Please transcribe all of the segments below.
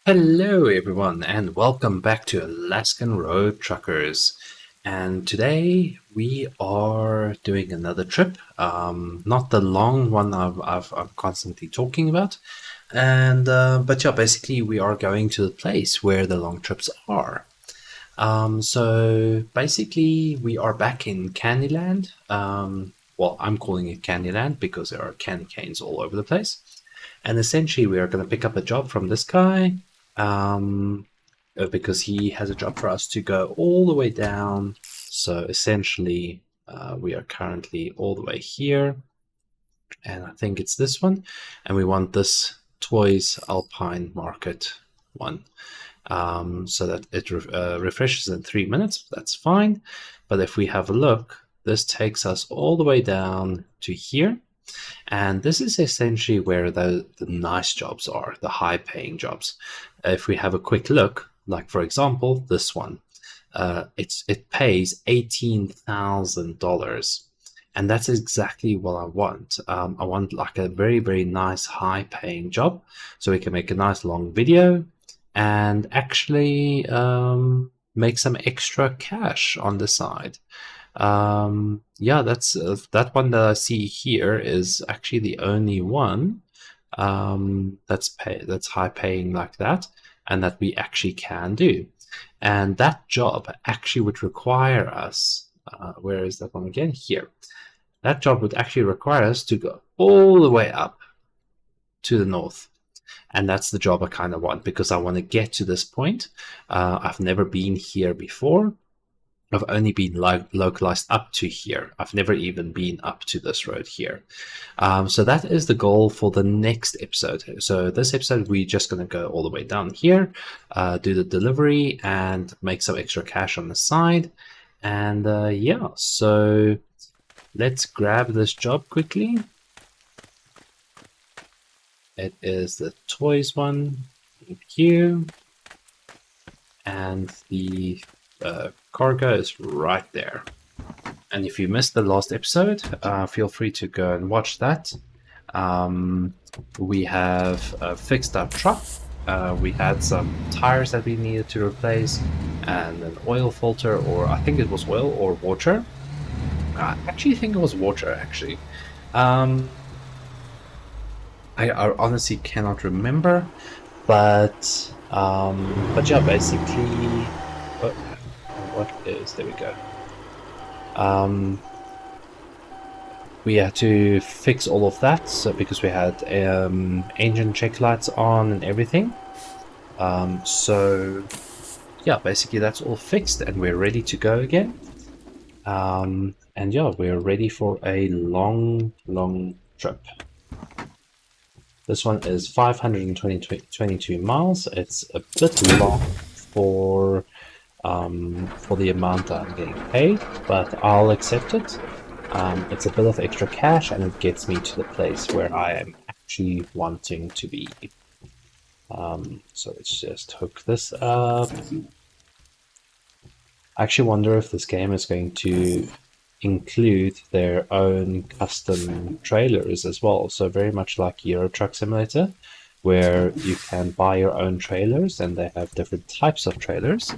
Hello, everyone, and welcome back to Alaskan Road Truckers. And today we are doing another trip, not the long one I'm constantly talking about, and but yeah, basically we are going to the place where the long trips are. So basically we are back in Candyland. Well, I'm calling it Candyland because there are candy canes all over the place. And essentially, we are going to pick up a job from this guy um, because he has a job for us to go all the way down. So essentially, we are currently all the way here, and I think it's this one. And we want this Toys Alpine Market one. So that it refreshes in 3 minutes. That's fine. But if we have a look, this takes us all the way down to here. And this is essentially where the nice jobs are, the high paying jobs. If we have a quick look, like for example, this one, it pays $18,000. And that's exactly what I want. I want like a very, very nice high paying job so we can make a nice long video and actually make some extra cash on the side. Yeah, that's that one that I see here is actually the only one that's high paying like that, and that we actually can do. And that job actually would require us. Where is that one again? Here. That job would actually require us to go all the way up to the north. And that's the job I kind of want because I want to get to this point. I've never been here before. I've only been localized up to here. I've never even been up to this road here. So that is the goal for the next episode. So this episode, we're just going to go all the way down here, do the delivery, and make some extra cash on the side. And yeah, so let's grab this job quickly. It is the toys one. Thank you. And the cargo is right there. And if you missed the last episode, feel free to go and watch that. We have fixed our truck. We had some tires that we needed to replace, and an oil filter, or I think it was oil or water. I actually think it was water, actually. I honestly cannot remember, but yeah, basically, what is there we go. We had to fix all of that, so because we had engine check lights on and everything. So yeah, basically that's all fixed, and we're ready to go again. And yeah, we're ready for a long trip. This one is 522 miles. It's a bit long for the amount that I'm getting paid, but I'll accept it. It's a bit of extra cash, and it gets me to the place where I am actually wanting to be. So let's just hook this up. I actually wonder if this game is going to include their own custom trailers as well. So very much like Euro Truck Simulator, where you can buy your own trailers, and they have different types of trailers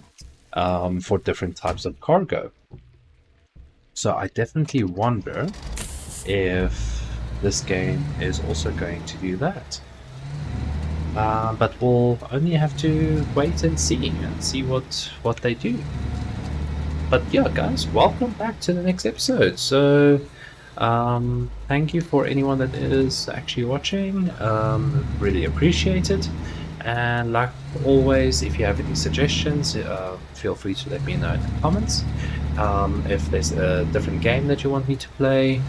for different types of cargo. So I definitely wonder if this game is also going to do that. But we'll only have to wait and see what they do. But yeah, guys, welcome back to the next episode. So thank you for anyone that is actually watching. Really appreciate it. And like always, if you have any suggestions, feel free to let me know in the comments. If there's a different game that you want me to play,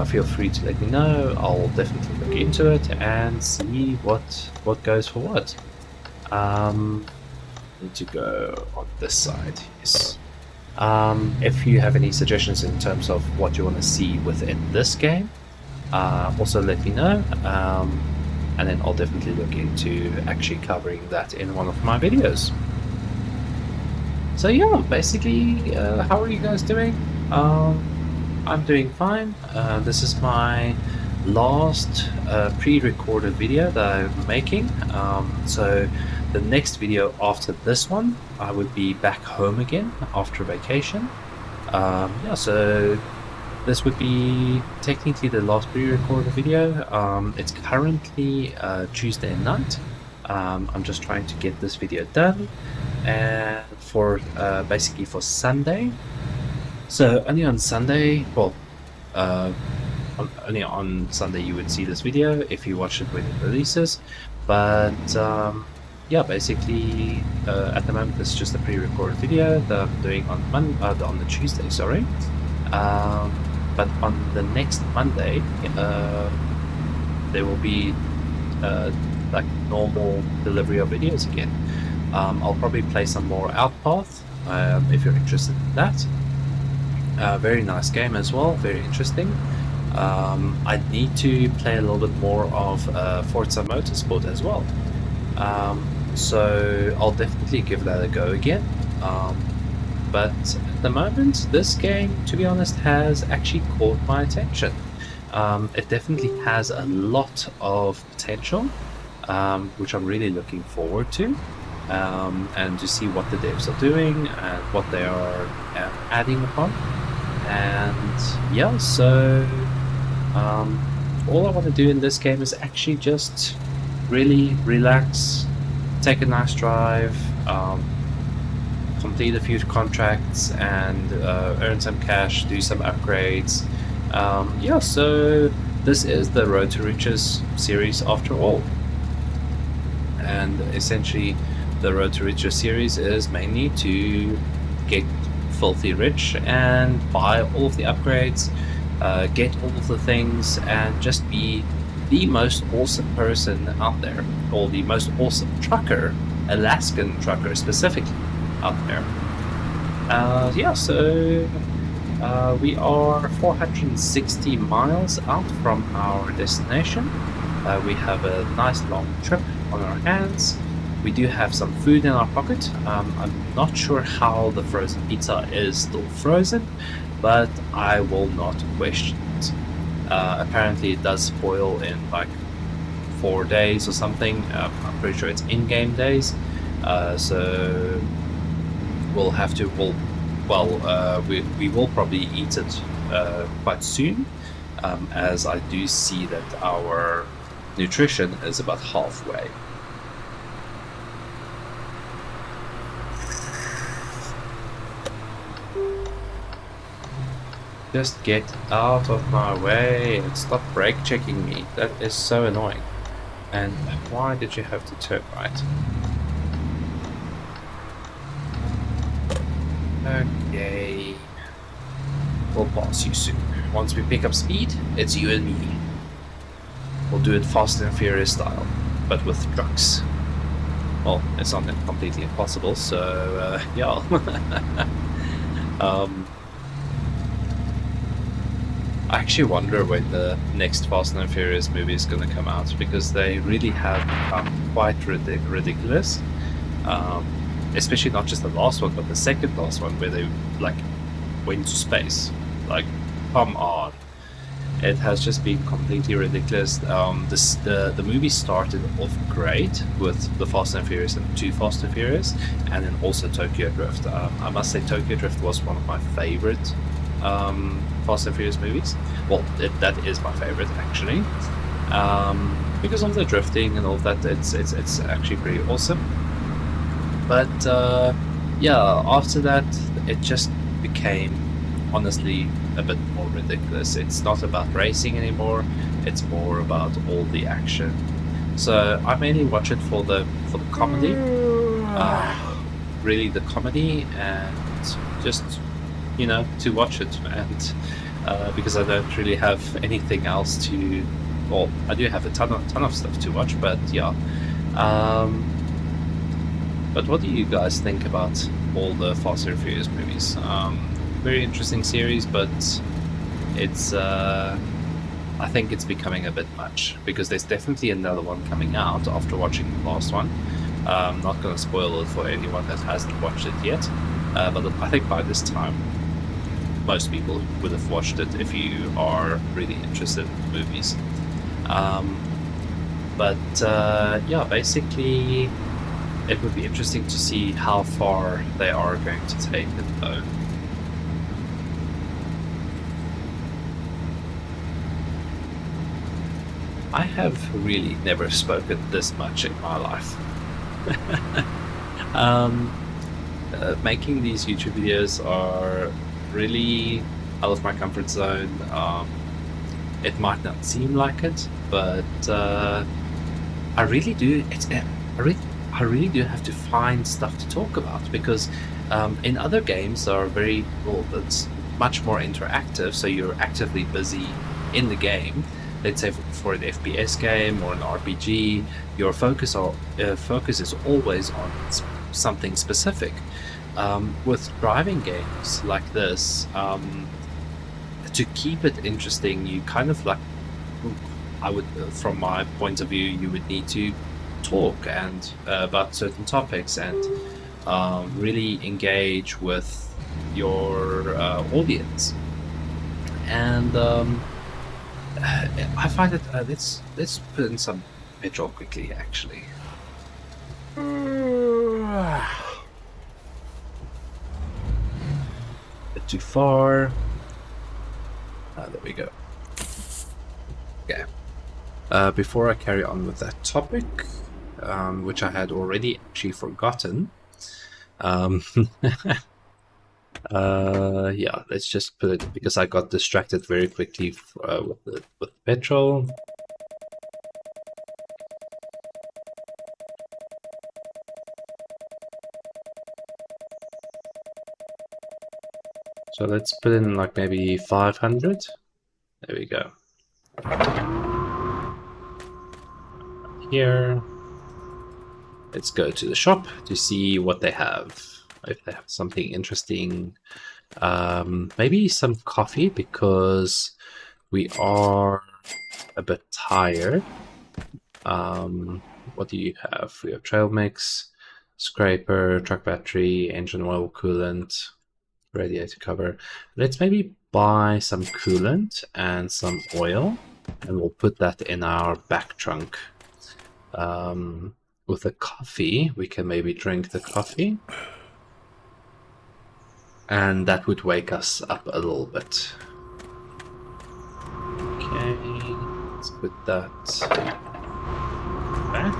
feel free to let me know. I'll definitely look into it and see what goes for what. Need to go on this side, yes. If you have any suggestions in terms of what you want to see within this game, also let me know. And then I'll definitely look into actually covering that in one of my videos. So yeah, basically, how are you guys doing? I'm doing fine. This is my last pre-recorded video that I'm making. So the next video after this one, I would be back home again after vacation. Yeah, so this would be technically the last pre-recorded video. It's currently Tuesday night. I'm just trying to get this video done, and for basically for Sunday. So only on Sunday, well, only on Sunday you would see this video if you watch it when it releases. But yeah, basically at the moment this is just a pre-recorded video that I'm doing on on the Tuesday, sorry. But on the next Monday, there will be like normal delivery of videos again. I'll probably play some more Outpath if you're interested in that. Very nice game as well, very interesting. I need to play a little bit more of Forza Motorsport as well. So I'll definitely give that a go again. But at the moment, this game, to be honest, has actually caught my attention. It definitely has a lot of potential, which I'm really looking forward to, and to see what the devs are doing and what they are adding upon. And yeah, so all I want to do in this game is actually just really relax, take a nice drive, complete a few contracts, and earn some cash, do some upgrades. Yeah, so this is the Road to Riches series after all. And essentially the Road to Riches series is mainly to get filthy rich and buy all of the upgrades, get all of the things, and just be the most awesome person out there, or the most awesome trucker, Alaskan trucker specifically, out there. Yeah, so we are 460 miles out from our destination. We have a nice long trip on our hands. We do have some food in our pocket. I'm not sure how the frozen pizza is still frozen, but I will not question it. Apparently it does spoil in like 4 days or something. I'm pretty sure it's in-game days. So we'll have to, we will probably eat it quite soon, as I do see that our nutrition is about halfway. Just get out of my way and stop brake checking me. That is so annoying. And why did you have to turn right? Okay. We'll pass you soon. Once we pick up speed, it's you and me. We'll do it Fast and Furious style, but with trucks. Well, it's not completely impossible, so yeah. I actually wonder when the next Fast and Furious movie is going to come out, because they really have become quite ridiculous. Especially not just the last one, but the second last one, where they like went to space. Like, come on. It has just been completely ridiculous. The movie started off great with the Fast and Furious and 2 Fast and Furious, and then also Tokyo Drift. I must say Tokyo Drift was one of my favorite Fast and Furious movies. Well, that is my favorite actually, because of the drifting and all that. It's actually pretty awesome. But yeah, after that it just became honestly a bit more ridiculous. It's not about racing anymore, it's more about all the action. So I mainly watch it for the comedy, really the comedy, and just, you know, to watch it. And because I don't really have anything else to, well, I do have a ton of stuff to watch, but yeah. But what do you guys think about all the Fast and Furious movies? Very interesting series, but it's I think it's becoming a bit much, because there's definitely another one coming out after watching the last one. I'm not going to spoil it for anyone that hasn't watched it yet, but I think by this time most people would have watched it if you are really interested in the movies. But basically, it would be interesting to see how far they are going to take it, though. I have really never spoken this much in my life. um, Making these YouTube videos are really out of my comfort zone. It might not seem like it, but I really do. I really do have to find stuff to talk about because in other games are very well, it's much more interactive. So you're actively busy in the game. Let's say for an FPS game or an RPG, your focus is always on something specific. With driving games like this, to keep it interesting, you kind of like, I would, from my point of view, you would need to talk and about certain topics and really engage with your audience. And I find that let's put in some petrol quickly, actually. Bit too far. There we go. Okay. Before I carry on with that topic, which I had already actually forgotten, yeah, let's just put it, because I got distracted very quickly with petrol. So let's put in like maybe 500. There we go. Here. Let's go to the shop to see what they have. If they have something interesting. Maybe some coffee, because we are a bit tired. What do you have? We have trail mix, scraper, truck battery, engine oil, coolant, radiator cover. Let's maybe buy some coolant and some oil, and we'll put that in our back trunk. With the coffee, we can maybe drink the coffee, and that would wake us up a little bit. Okay, let's put that back.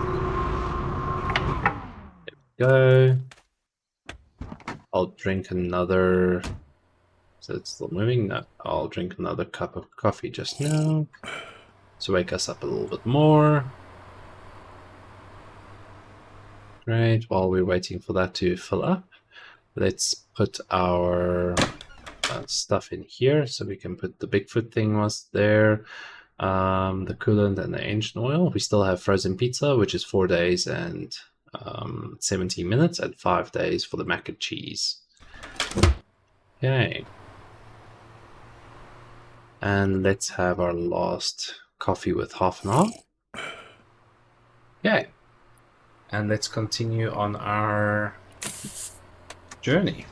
There we go. I'll drink another. So it's still moving. No, I'll drink another cup of coffee just now to wake us up a little bit more. Great. While we're waiting for that to fill up, let's put our stuff in here. So we can put the Bigfoot thing was there, the coolant and the engine oil. We still have frozen pizza, which is 4 days and 17 minutes, and 5 days for the mac and cheese. Okay. And let's have our last coffee with half an hour. Okay. And let's continue on our journey.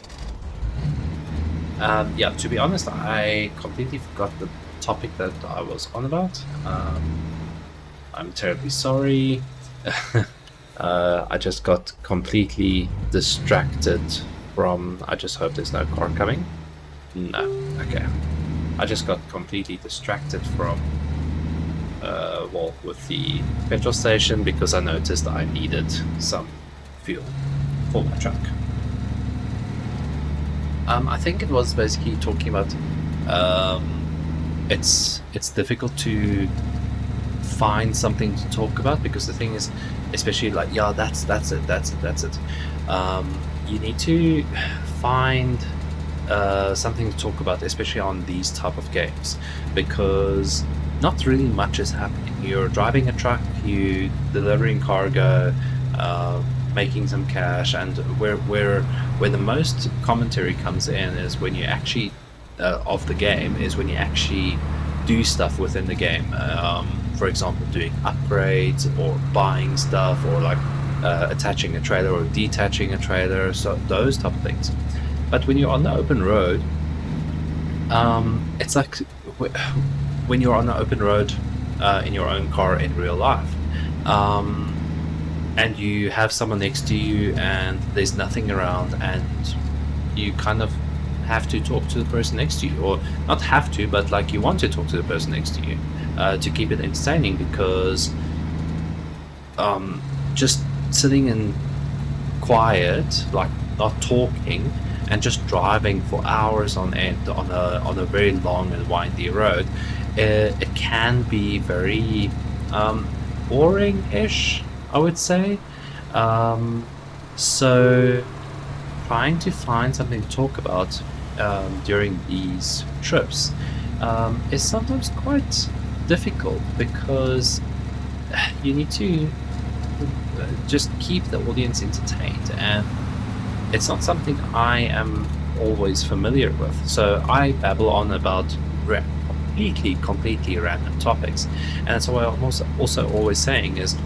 Yeah, to be honest, I completely forgot the topic that I was on about. I'm terribly sorry. I just got completely distracted from... I just hope there's no car coming. No, okay. I just got completely distracted from well, with the petrol station, because I noticed I needed some fuel for my truck. I think it was basically talking about it's difficult to find something to talk about, because the thing is, especially like, yeah, that's it. You need to find something to talk about, especially on these type of games, because not really much is happening. You're driving a truck, you delivering cargo, making some cash, and where the most commentary comes in is when you actually of the game is when you actually do stuff within the game. For example, doing upgrades or buying stuff, or like attaching a trailer or detaching a trailer, so those type of things. But when you're on the open road, it's like when you're on the open road, in your own car in real life, and you have someone next to you and there's nothing around, and you kind of have to talk to the person next to you, or not have to, but like you want to talk to the person next to you to keep it entertaining, because just sitting in quiet, like not talking, and just driving for hours on end on a very long and windy road, it can be very boring-ish, I would say. So trying to find something to talk about during these trips is sometimes quite difficult, because you need to just keep the audience entertained, and it's not something I am always familiar with. So I babble on about completely random topics, and that's why I'm also always saying is,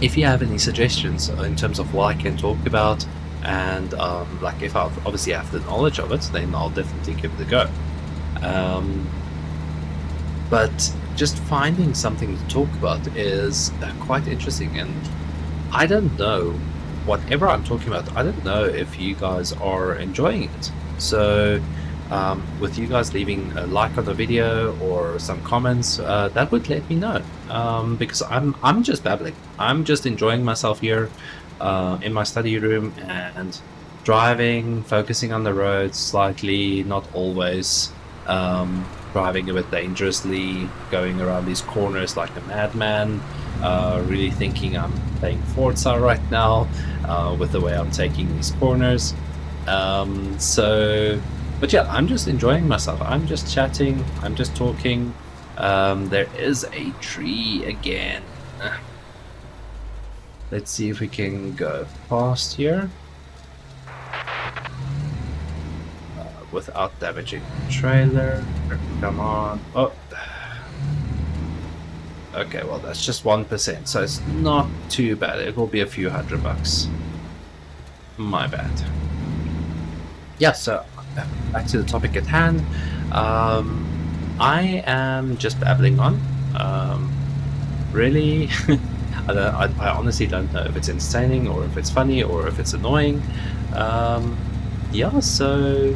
if you have any suggestions in terms of what I can talk about, and like if I obviously have the knowledge of it, then I'll definitely give it a go. But just finding something to talk about is quite interesting, and I don't know, whatever I'm talking about, I don't know if you guys are enjoying it. So with you guys leaving a like on the video or some comments, that would let me know, because I'm just babbling. I'm just enjoying myself here in my study room and driving, focusing on the road slightly, not always, driving a bit dangerously, going around these corners like a madman, really thinking I'm playing Forza right now with the way I'm taking these corners. But yeah, I'm just enjoying myself. I'm just chatting, I'm just talking. There is a tree again. Let's see if we can go past here without damaging the trailer. Come on. Oh. Okay, well, that's just 1%, so it's not too bad. It will be a few $100. My bad. Yeah, so back to the topic at hand. I am just babbling on. Really, I honestly don't know if it's entertaining or if it's funny or if it's annoying. Yeah, so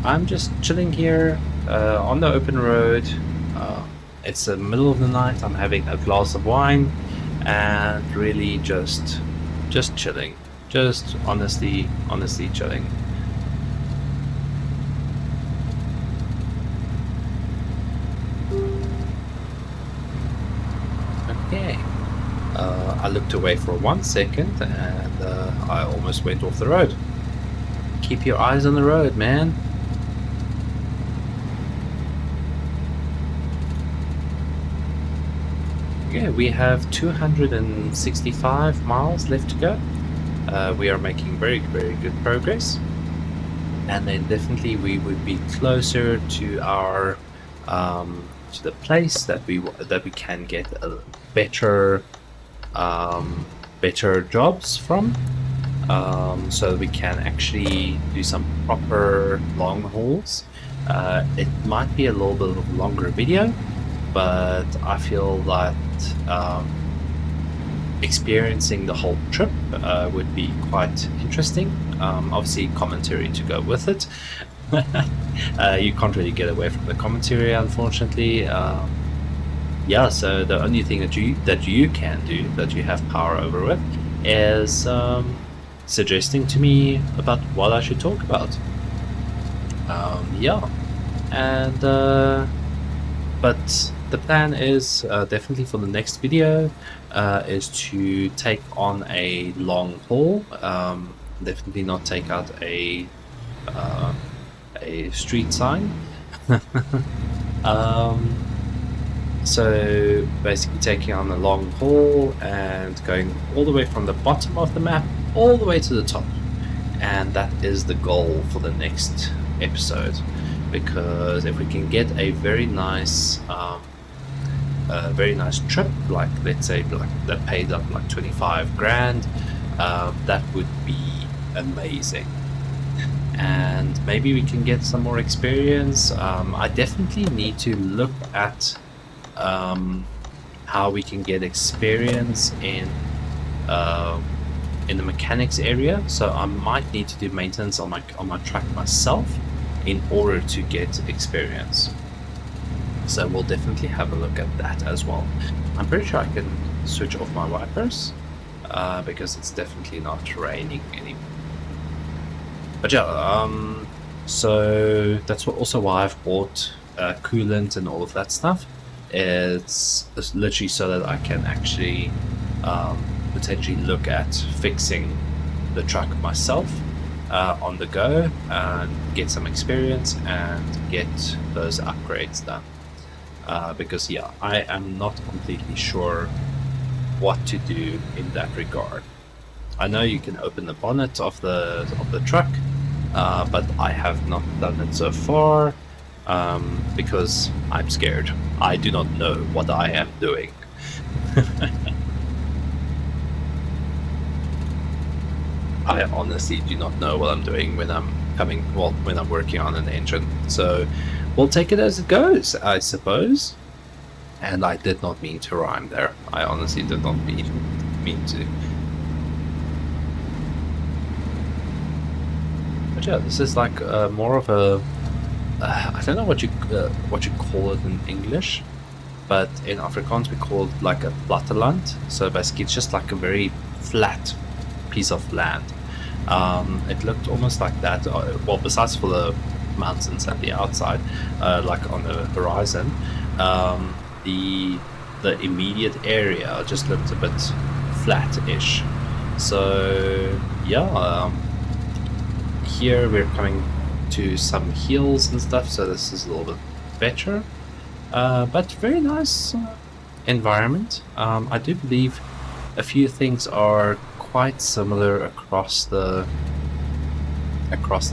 I'm just chilling here on the open road. It's the middle of the night. I'm having a glass of wine and really just chilling. Just honestly chilling. Okay. I looked away for 1 second and I almost went off the road. Keep your eyes on the road, man. Yeah, we have 265 miles left to go. We are making very good progress, and then definitely we would be closer to our to the place that we can get a better jobs from, so we can actually do some proper long hauls. It might be a little bit of a longer video, but I feel that experiencing the whole trip would be quite interesting. Obviously commentary to go with it. You can't really get away from the commentary, unfortunately. Yeah, so the only thing that you can do, that you have power over with, is suggesting to me about what I should talk about. Yeah, and but the plan is definitely for the next video is to take on a long haul. Definitely not take out a street sign. So basically taking on a long haul and going all the way from the bottom of the map all the way to the top, and that is the goal for the next episode. Because if we can get a very nice trip, like let's say like that paid up like 25 grand, that would be amazing. And maybe we can get some more experience. I definitely need to look at how we can get experience in the mechanics area. So I might need to do maintenance on my truck myself in order to get experience. So we'll definitely have a look at that as well. I'm pretty sure I can switch off my wipers because it's definitely not raining anymore. But yeah, so that's also why I've bought coolant and all of that stuff. It's literally so that I can actually potentially look at fixing the truck myself on the go and get some experience and get those upgrades done. Because yeah, I am not completely sure what to do in that regard. I know you can open the bonnet of the truck, but I have not done it so far because I'm scared. I do not know what I am doing. I honestly do not know what I'm doing when I'm working on an engine. So we'll take it as it goes, I suppose. And I did not mean to rhyme there. I honestly did not mean to. But yeah, this is like more of a I don't know what you call it in English, but in Afrikaans we call it like a platteland. So basically, it's just like a very flat piece of land. It looked almost like that. Well, besides for the mountains at the outside, like on the horizon, the immediate area just looked a bit flat-ish. So yeah, here we're coming to some hills and stuff, so this is a little bit better, but very nice environment. I do believe a few things are quite similar across the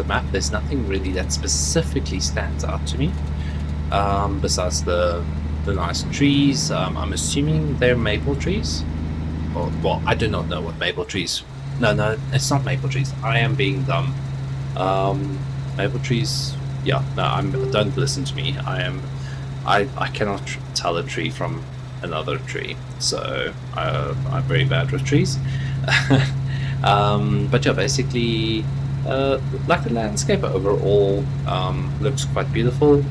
map. There's nothing really that specifically stands out to me, besides the nice trees. I'm assuming they're maple trees. Or, well, I do not know what maple trees. No, it's not maple trees. I am being dumb. Maple trees. Yeah, no. Don't listen to me. I cannot tell a tree from another tree. So I'm very bad with trees. But yeah, basically, like the landscape overall looks quite beautiful,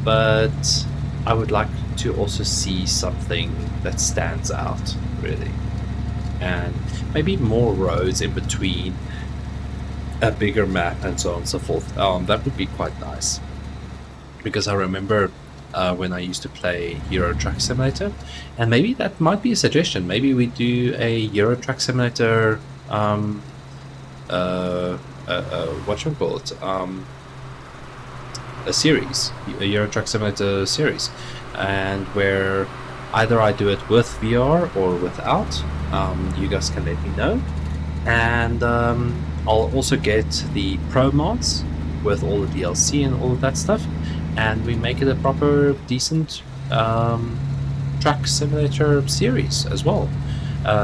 but I would like to also see something that stands out, really, and maybe more roads in between, a bigger map, and so on and so forth. That would be quite nice, because I remember when I used to play Euro Truck Simulator, and maybe that might be a suggestion. Maybe we do a Euro Truck Simulator, what you call it, a series, a Euro Truck Simulator series, and where either I do it with VR or without. You guys can let me know, and I'll also get the pro mods with all the DLC and all of that stuff, and we make it a proper decent truck simulator series as well,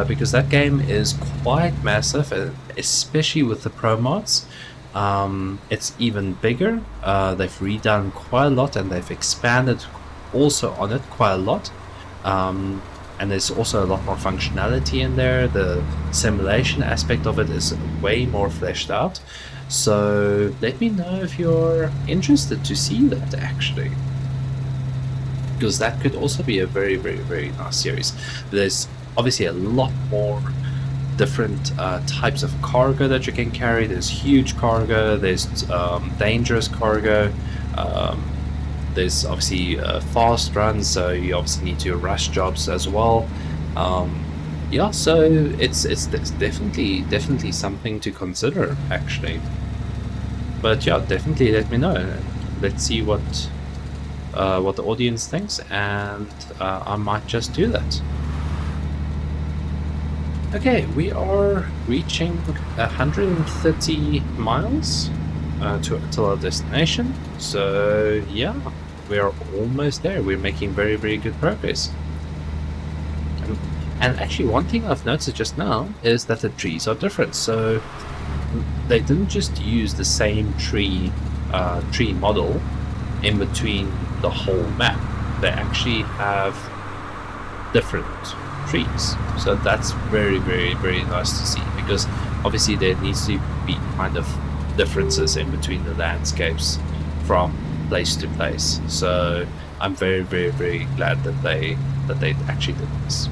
because that game is quite massive, especially with the pro mods. It's even bigger. They've redone quite a lot, and they've expanded also on it quite a lot, and there's also a lot more functionality in there. The simulation aspect of it is way more fleshed out. So let me know if you're interested to see that, actually, because that could also be a very, very, very nice series. There's obviously a lot more different types of cargo that you can carry. There's huge cargo, there's dangerous cargo, there's obviously fast runs, so you obviously need to rush jobs as well. Yeah, so it's definitely something to consider, actually. But yeah, definitely let me know. Let's see what the audience thinks, and I might just do that. Okay, we are reaching 130 miles to our destination. So yeah, we are almost there. We're making very, very good progress. And actually, one thing I've noticed just now is that the trees are different. So they didn't just use the same tree model in between the whole map. they actually have different trees. So that's very, very, very nice to see, because obviously there needs to be kind of differences in between the landscapes from place to place. So I'm very, very, very glad that they actually did this.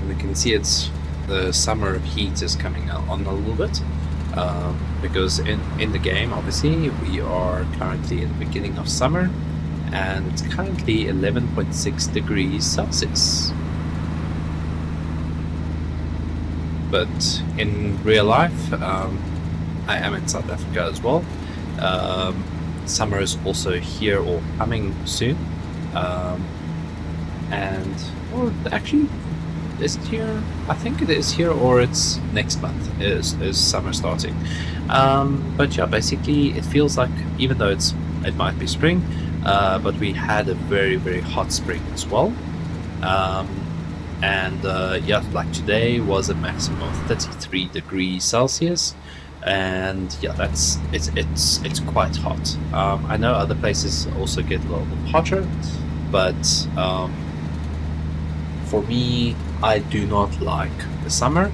We can see the summer heat is coming on a little bit, because in the game, obviously, we are currently in the beginning of summer, and it's currently 11.6 degrees Celsius. But in real life, I am in South Africa as well. Summer is also here or coming soon, and actually, is it here? I think it is here, or it's next month is summer starting. But yeah, basically it feels like, even though it might be spring, but we had a very, very hot spring as well. And yeah, like today was a maximum of 33 degrees Celsius, and yeah, it's quite hot. I know other places also get a little bit hotter, but for me, I do not like the summer.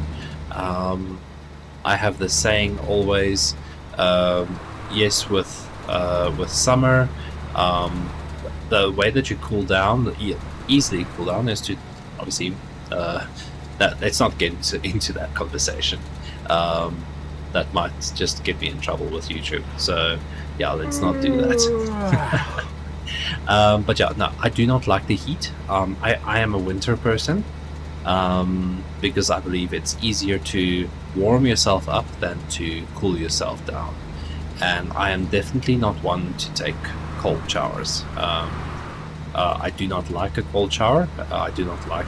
I have the saying always, yes, with summer, the way that you cool down, easily cool down, is to obviously let's not get into that conversation. That might just get me in trouble with YouTube. So yeah, let's not do that. But yeah, no, I do not like the heat. I am a winter person, because I believe it's easier to warm yourself up than to cool yourself down. And I am definitely not one to take cold showers. I do not like a cold shower. I do not like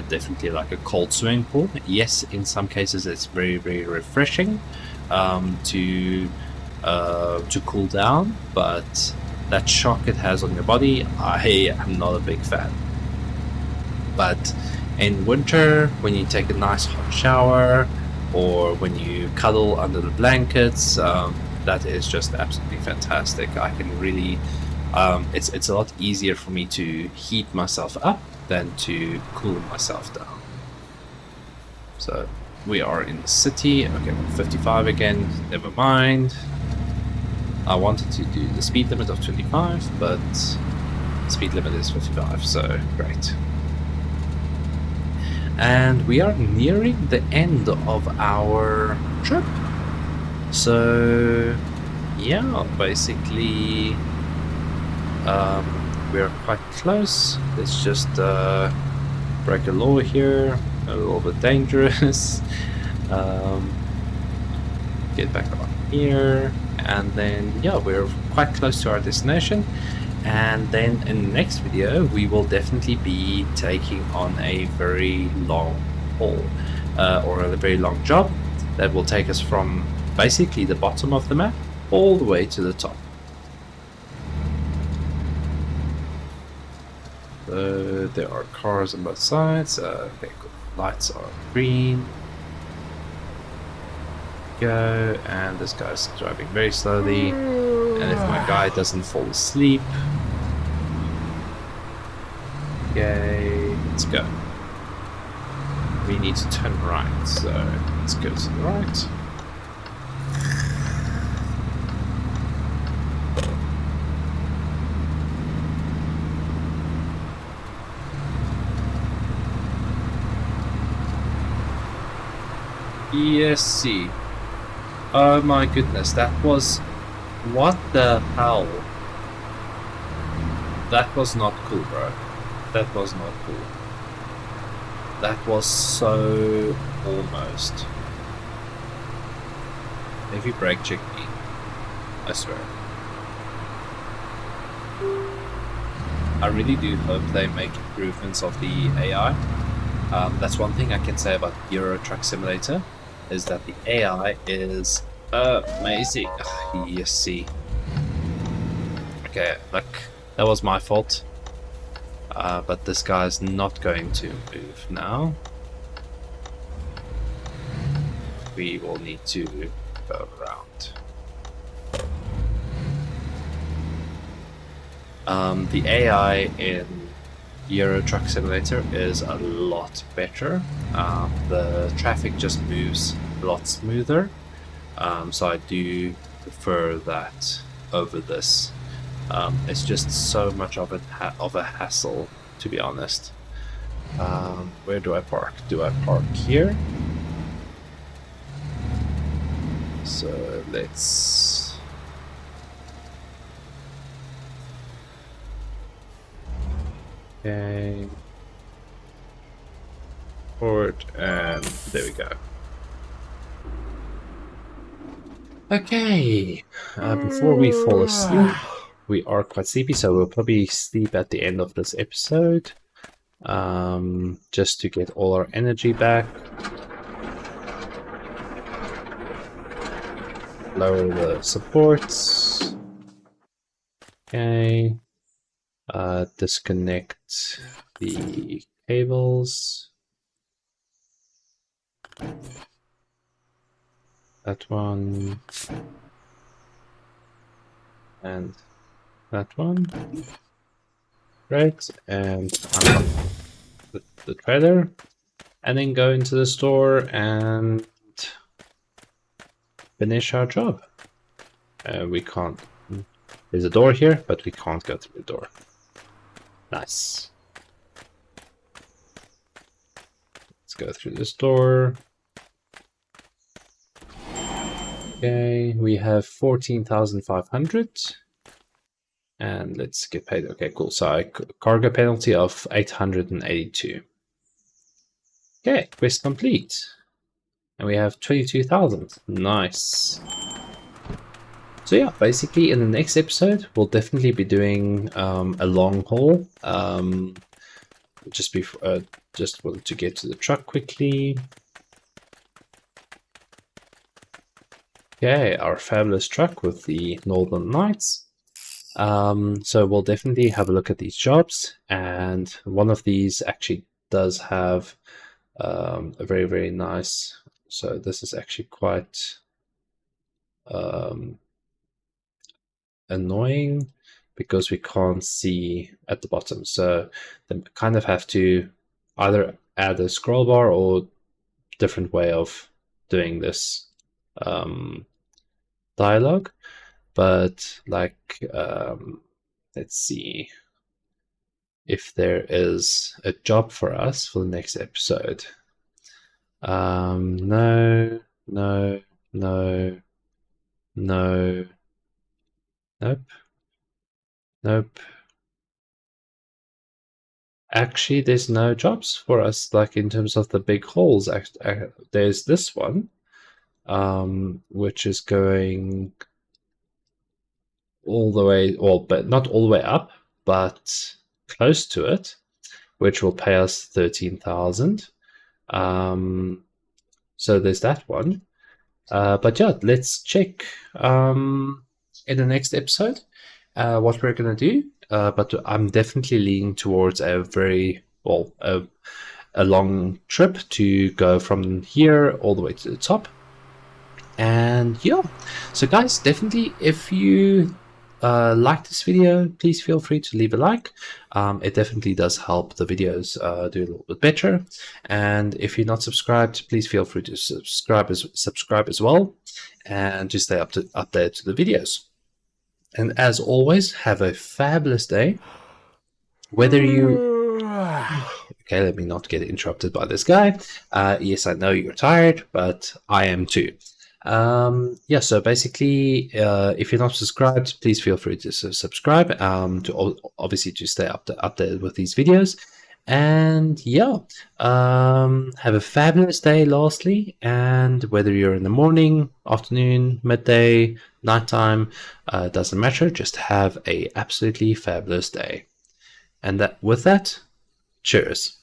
definitely like a cold swimming pool. Yes, in some cases it's very, very refreshing to cool down, but that shock it has on your body, I am not a big fan. But in winter, when you take a nice hot shower, or when you cuddle under the blankets, that is just absolutely fantastic. I can really, it's a lot easier for me to heat myself up than to cool myself down. So we are in the city. Okay, 55 again, never mind. I wanted to do the speed limit of 25, but speed limit is 55, so great. And we are nearing the end of our trip. So yeah, basically we're quite close. Let's just break a law here, a little bit dangerous. Get back on here, and then yeah, we're quite close to our destination. And then in the next video, we will definitely be taking on a very long haul, or a very long job that will take us from basically the bottom of the map all the way to the top. There are cars on both sides. Okay, cool. Lights are green. Go, and this guy's driving very slowly. And if my guy doesn't fall asleep, okay, let's go. We need to turn right, so let's go to the right. ESC. Oh my goodness, that was... What the hell? That was not cool, bro. That was not cool. That was so almost. Maybe brake check me. I swear. I really do hope they make improvements of the AI, That's one thing I can say about Euro Truck Simulator, is that the AI is amazing. Yes, see. Okay, look, that was my fault. But this guy's not going to move now. We will need to go around. The AI in Euro Truck Simulator is a lot better. The traffic just moves a lot smoother, so I do prefer that over this. It's just so much of a hassle, to be honest. Where do I park? Do I park here? So let's... Okay. Forward, and there we go. Okay, before we fall asleep, we are quite sleepy, so we'll probably sleep at the end of this episode, just to get all our energy back. Lower the supports. Okay. Disconnect the cables. That one. And that one. Right. And unlock the trailer. And then go into the store and finish our job. We can't. There's a door here, but we can't go through the door. Nice. Let's go through this door. Okay, we have 14,500. And let's get paid. Okay, cool. So cargo penalty of 882. Okay, quest complete. And we have 22,000. Nice. So yeah, basically in the next episode, we'll definitely be doing a long haul. Just wanted to get to the truck quickly. Okay, our fabulous truck with the Northern Lights. So we'll definitely have a look at these jobs, and one of these actually does have a very, very nice. So this is actually quite annoying because we can't see at the bottom. So they kind of have to either add a scroll bar or different way of doing this dialogue. But like, let's see if there is a job for us for the next episode. No, no, no, no. Nope. Nope. Actually, there's no jobs for us, like in terms of the big holes. There's this one, which is going all the way, well, but not all the way up, but close to it, which will pay us 13,000. So there's that one. But yeah, let's check in the next episode what we're gonna do. But I'm definitely leaning towards a very a long trip to go from here all the way to the top. And yeah, so guys, definitely if you like this video, please feel free to leave a like. It definitely does help the videos do a little bit better. And if you're not subscribed, please feel free to subscribe as well, and to stay updated to the videos. And as always, have a fabulous day. Whether you... Okay, let me not get interrupted by this guy. Yes, I know you're tired, but I am too. Yeah, so basically, if you're not subscribed, please feel free to subscribe, to obviously to stay updated with these videos. And yeah, have a fabulous day lastly, and whether you're in the morning, afternoon, midday, nighttime, doesn't matter, just have a absolutely fabulous day. And with that, cheers.